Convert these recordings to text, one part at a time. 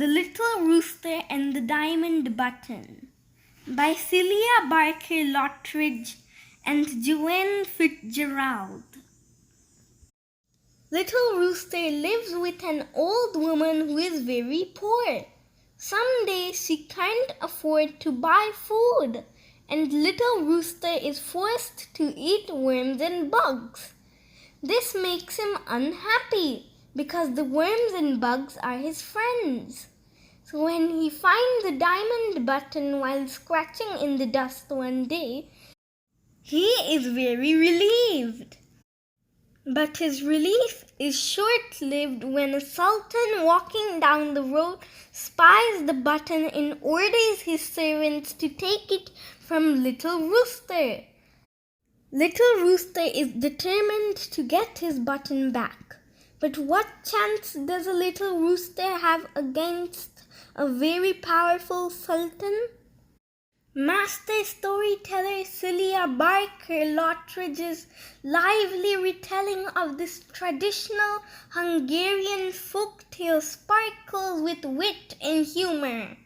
The Little Rooster and the Diamond Button by Celia Lottridge and Joanne Fitzgerald. Little Rooster lives with an old woman who is very poor. Some days she can't afford to buy food, and Little Rooster is forced to eat worms and bugs. This makes him unhappy because the worms and bugs are his friends. So when he finds the diamond button while scratching in the dust one day, he is very relieved. But his relief is short-lived when a sultan walking down the road spies the button and orders his servants to take it from Little Rooster. Little Rooster is determined to get his button back. But what chance does a little rooster have against a very powerful sultan? Master storyteller Celia Lottridge's lively retelling of this traditional Hungarian folktale sparkles with wit and humor.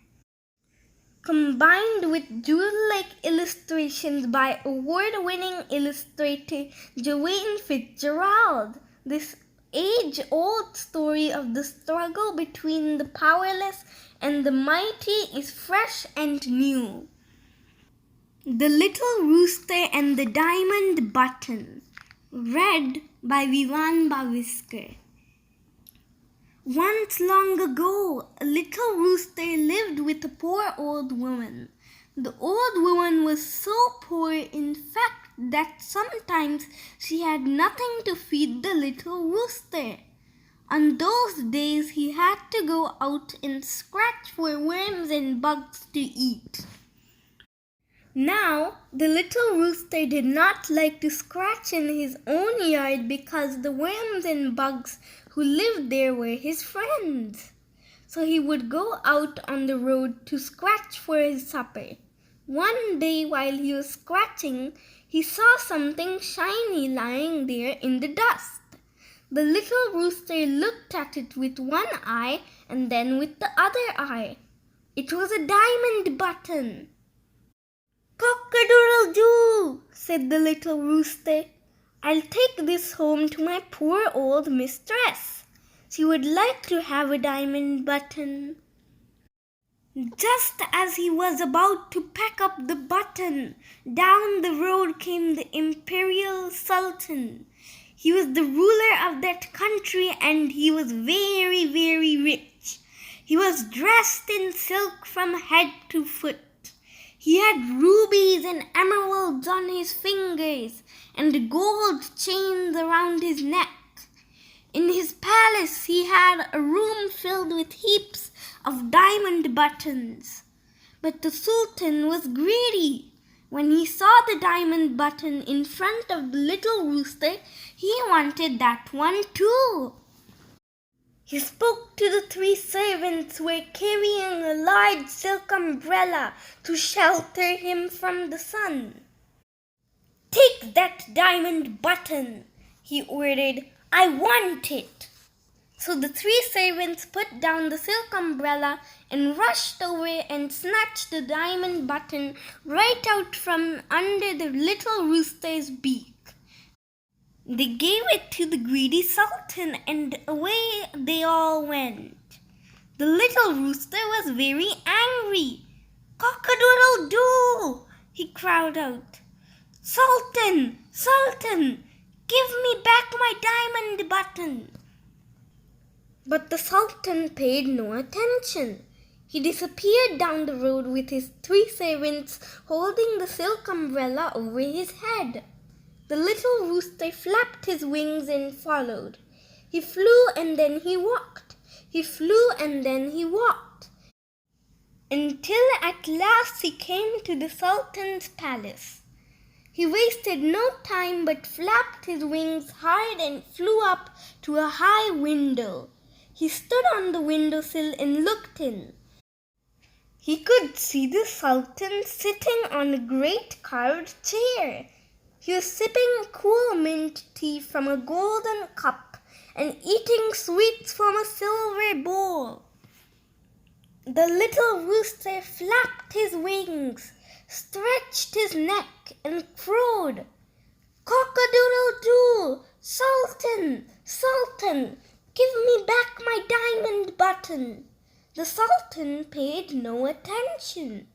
Combined with jewel-like illustrations by award-winning illustrator Joanne Fitzgerald, this age-old story of the struggle between the powerless and the mighty is fresh and new. The Little Rooster and the Diamond Button, read by Vivaan Baviskar. Once long ago, a little rooster lived with a poor old woman. The old woman was so poor, in fact, that sometimes she had nothing to feed the little rooster. On those days, he had to go out and scratch for worms and bugs to eat. Now, the little rooster did not like to scratch in his own yard because the worms and bugs who lived there were his friends. So he would go out on the road to scratch for his supper. One day while he was scratching, he saw something shiny lying there in the dust. The little rooster looked at it with one eye and then with the other eye. It was a diamond button. "Cock-a-doodle-doo," said the little rooster. "I'll take this home to my poor old mistress. She would like to have a diamond button." Just as he was about to pack up the button, down the road came the imperial sultan. He was the ruler of that country and he was very, very rich. He was dressed in silk from head to foot. He had rubies and emeralds on his fingers and gold chains around his neck. In his palace he had a room filled with heaps of diamond buttons. But the sultan was greedy. When he saw the diamond button in front of the little rooster, he wanted that one too. He spoke to the three servants who were carrying a large silk umbrella to shelter him from the sun. "Take that diamond button," he ordered. "I want it." So the three servants put down the silk umbrella and rushed over and snatched the diamond button right out from under the little rooster's beak. They gave it to the greedy sultan and away they all went. The little rooster was very angry. "Cock-a-doodle-doo," he cried out. "Sultan, Sultan, give me back my diamond button." But the sultan paid no attention. He disappeared down the road with his three servants holding the silk umbrella over his head. The little rooster flapped his wings and followed. He flew and then he walked. He flew and then he walked. Until at last he came to the sultan's palace. He wasted no time but flapped his wings hard and flew up to a high window. He stood on the windowsill and looked in. He could see the sultan sitting on a great carved chair. He was sipping cool mint tea from a golden cup and eating sweets from a silver bowl. The little rooster flapped his wings, stretched his neck, and crowed, "Cock-a-doodle-doo! Sultan! Sultan! Give me back my diamond button!" The Sultan paid no attention.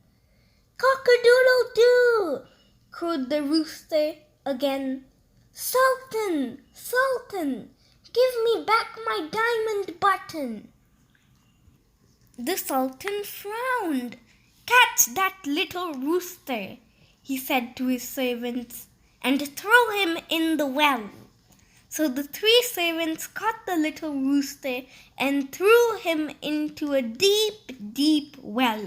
"Cock-a-doodle-doo!" crowed the rooster again. "Sultan! Sultan! Give me back my diamond button!" The Sultan frowned. "Catch that little rooster," he said to his servants, "and throw him in the well." So the 3 servants caught the little rooster and threw him into a deep, deep well.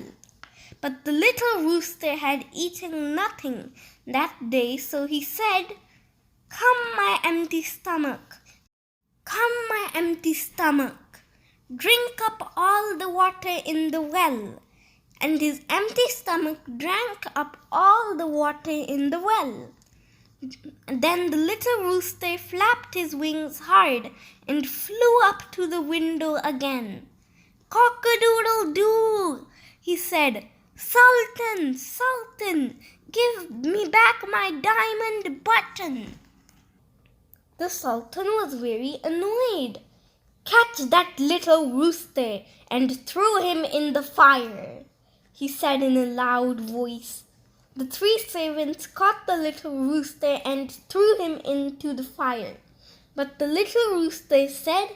But the little rooster had eaten nothing that day, so he said, "Come, my empty stomach. Come, my empty stomach. Drink up all the water in the well." And his empty stomach drank up all the water in the well. Then the little rooster flapped his wings hard and flew up to the window again. "Cock-a-doodle-doo!" he said. "Sultan! Sultan! Give me back my diamond button!" The Sultan was very annoyed. "Catch that little rooster and throw him in the fire," he said in a loud voice. The 3 servants caught the little rooster and threw him into the fire. But the little rooster said,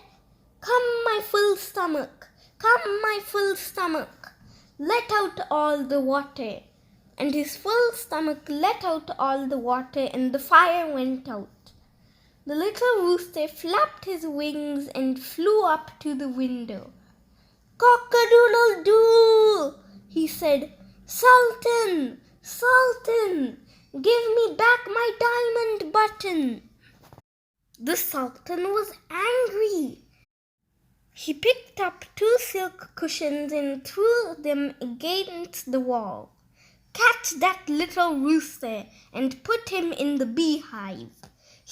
"Come, my full stomach. Come, my full stomach. Let out all the water." And his full stomach let out all the water, and the fire went out. The little rooster flapped his wings and flew up to the window. "Cock-a-doodle-doo!" he said. "Sultan! Sultan! Give me back my diamond button!" The Sultan was angry. He picked up 2 silk cushions and threw them against the wall. "Catch that little rooster and put him in the beehive,"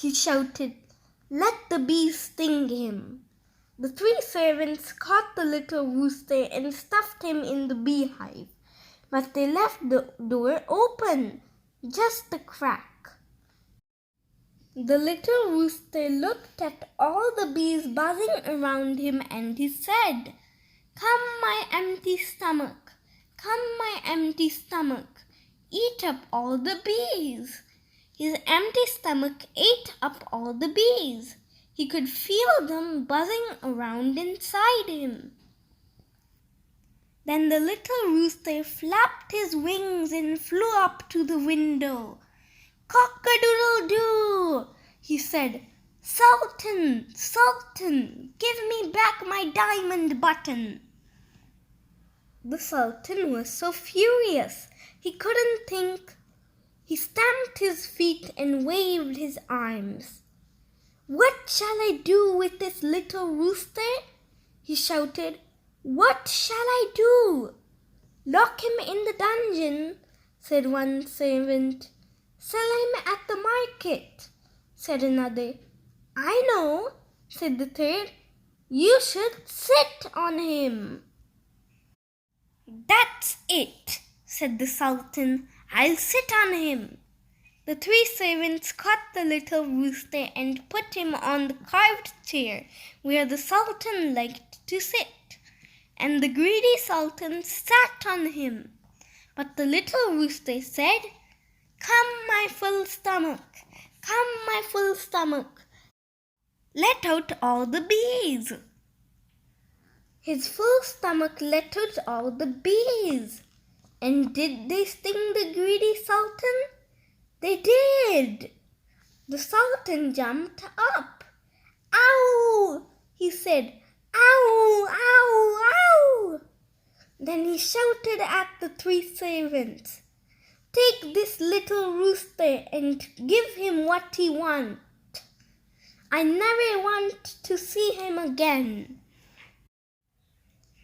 he shouted. "Let the bees sting him." The 3 servants caught the little rooster and stuffed him in the beehive, but they left the door open, just a crack. The little rooster looked at all the bees buzzing around him, and he said, "Come, my empty stomach. Come, my empty stomach. Eat up all the bees." His empty stomach ate up all the bees. He could feel them buzzing around inside him. Then the little rooster flapped his wings and flew up to the window. "Cock-a-doodle-doo!" he said. "Sultan! Sultan! Give me back my diamond button!" The Sultan was so furious he couldn't think. He stamped his feet and waved his arms. "What shall I do with this little rooster?" he shouted. "What shall I do?" "Lock him in the dungeon," said one servant. "Sell him at the market," said another. "I know," said the third. "You should sit on him." "That's it," said the Sultan. "I'll sit on him." The 3 servants caught the little rooster and put him on the carved chair where the Sultan liked to sit, and the greedy Sultan sat on him. But the little rooster said, "Come, my full stomach. Come, my full stomach. Let out all the bees." His full stomach let out all the bees. And did they sting the greedy Sultan? They did. The Sultan jumped up. "Ow!" he said. "Ow! Ow! Ow!" Then he shouted at the 3 servants, "Take this little rooster and give him what he wants. I never want to see him again."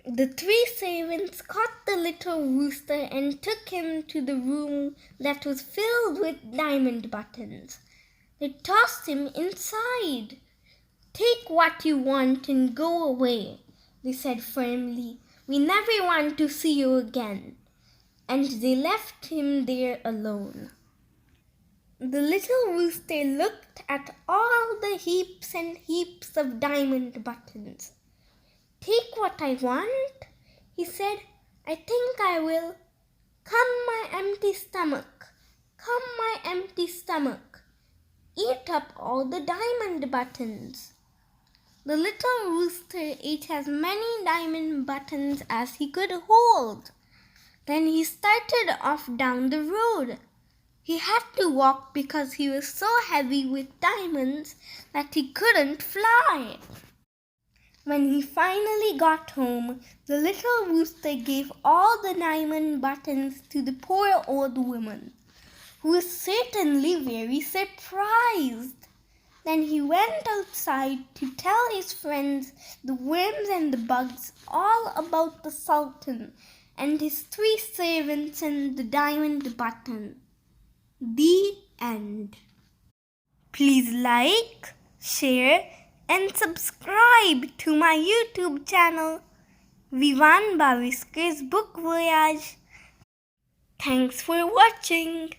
The 3 servants caught the little rooster and took him to the room that was filled with diamond buttons. They tossed him inside. "Take what you want and go away," they said firmly. We never want to see you again." And they left him there alone. The little rooster looked at all the heaps and heaps of diamond buttons. "Take what I want," he said. "I think I will. Come, my empty stomach. Come, my empty stomach. Eat up all the diamond buttons." The little rooster ate as many diamond buttons as he could hold. Then he started off down the road. He had to walk because he was so heavy with diamonds that he couldn't fly. When he finally got home, the little rooster gave all the diamond buttons to the poor old woman, who was certainly very surprised. Then he went outside to tell his friends, the worms and the bugs, all about the Sultan and his 3 servants and the diamond button. The end. Please like, share, and subscribe to my YouTube channel, Vivaan Baviskar's Book Voyage. Thanks for watching.